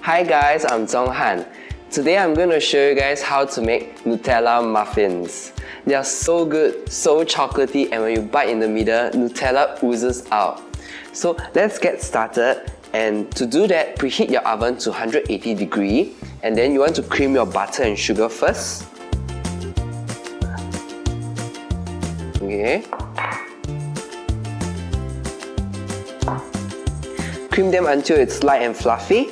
Hi guys, I'm Han. Today I'm going to show you guys how to make Nutella muffins. They are so good, so chocolatey, and when you bite in the middle, Nutella oozes out. So let's get started. And to do that, preheat your oven to 180 degrees, and then you want to cream your butter and sugar first. Okay. Cream them until it's light and fluffy.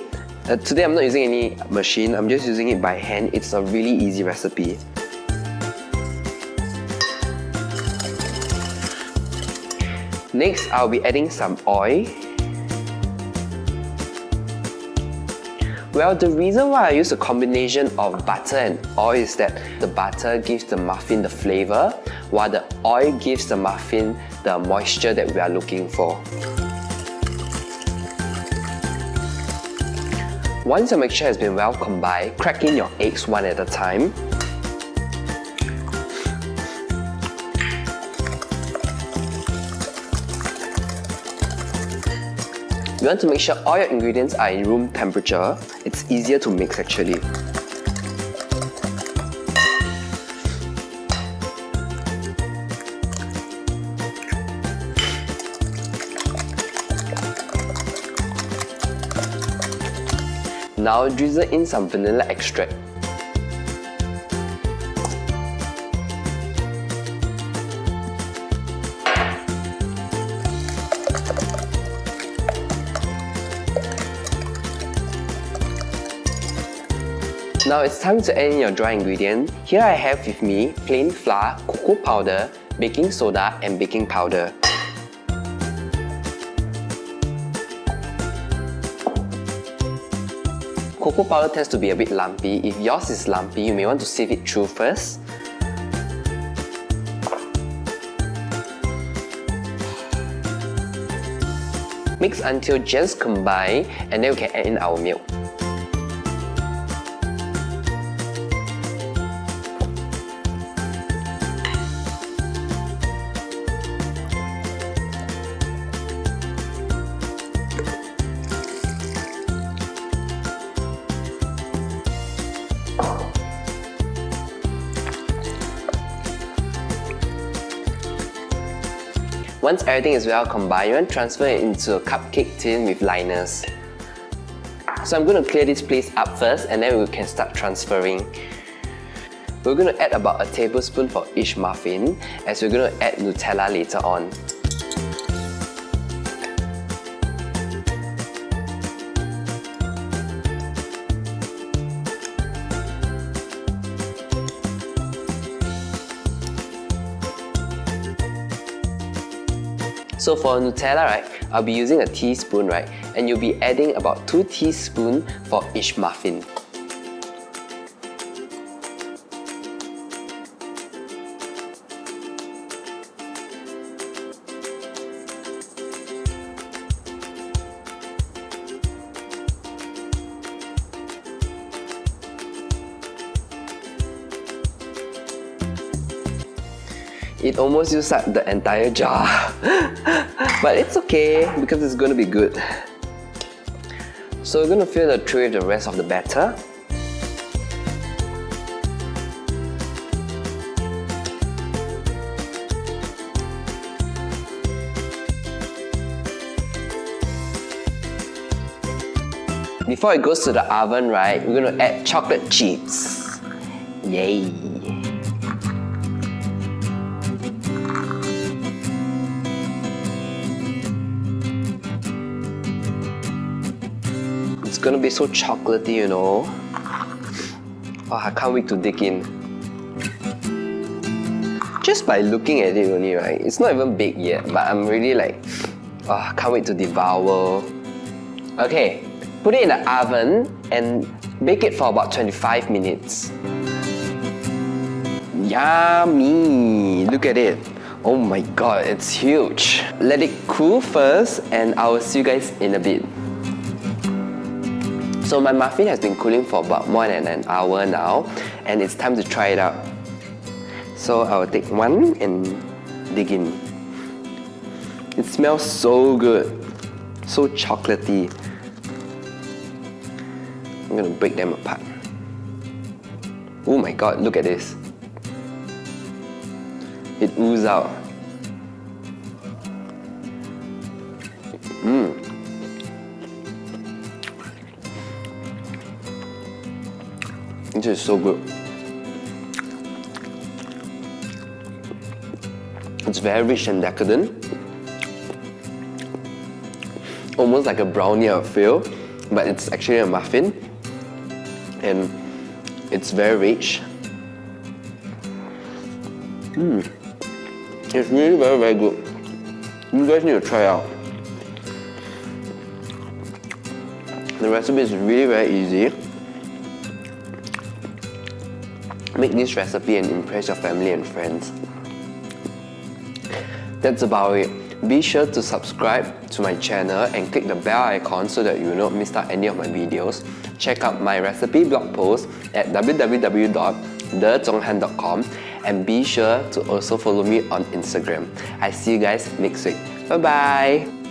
Today I'm not using any machine, I'm just using it by hand. It's a really easy recipe. Next, I'll be adding some oil. Well, the reason why I use a combination of butter and oil is that the butter gives the muffin the flavor, while the oil gives the muffin the moisture that we are looking for. Once your mixture has been well combined, crack in your eggs one at a time. You want to make sure all your ingredients are in room temperature. It's easier to mix actually. Now drizzle in some vanilla extract. Now it's time to add in your dry ingredient. Here I have with me plain flour, cocoa powder, baking soda and baking powder. Cocoa powder tends to be a bit lumpy. If yours is lumpy, you may want to sieve it through first. Mix until just combined, and then we can add in our milk. Once everything is well combined, you want to transfer it into a cupcake tin with liners. So I'm going to clear this place up first, and then we can start transferring. We're going to add about a tablespoon for each muffin, as we're going to add Nutella later on. So for Nutella, right, I'll be using a teaspoon, right, and you'll be adding about 2 teaspoons for each muffin. It almost used up the entire jar, but it's okay because it's going to be good. So we're going to fill the tray with the rest of the batter. Before it goes to the oven, right, we're going to add chocolate chips. Yay! It's gonna be so chocolatey, you know. Oh, I can't wait to dig in. Just by looking at it only, right? It's not even baked yet, but I'm really like, oh, I can't wait to devour. Okay, put it in the oven and bake it for about 25 minutes. Yummy! Look at it. Oh my god, it's huge. Let it cool first, and I will see you guys in a bit. So my muffin has been cooling for about more than an hour now, and it's time to try it out. So I will take one and dig in. It smells so good, so chocolatey. I'm gonna break them apart. Oh my god, look at this. It oozes out. This is so good. It's very rich and decadent. Almost like a brownie, I feel, but it's actually a muffin. And it's very rich. It's really very, very good. You guys need to try it out. The recipe is really very easy. Make this recipe and impress your family and friends. That's about it. Be sure to subscribe to my channel and click the bell icon so that you will not miss out any of my videos. Check out my recipe blog post at www.thezonghan.com and be sure to also follow me on Instagram. I see you guys next week. Bye bye!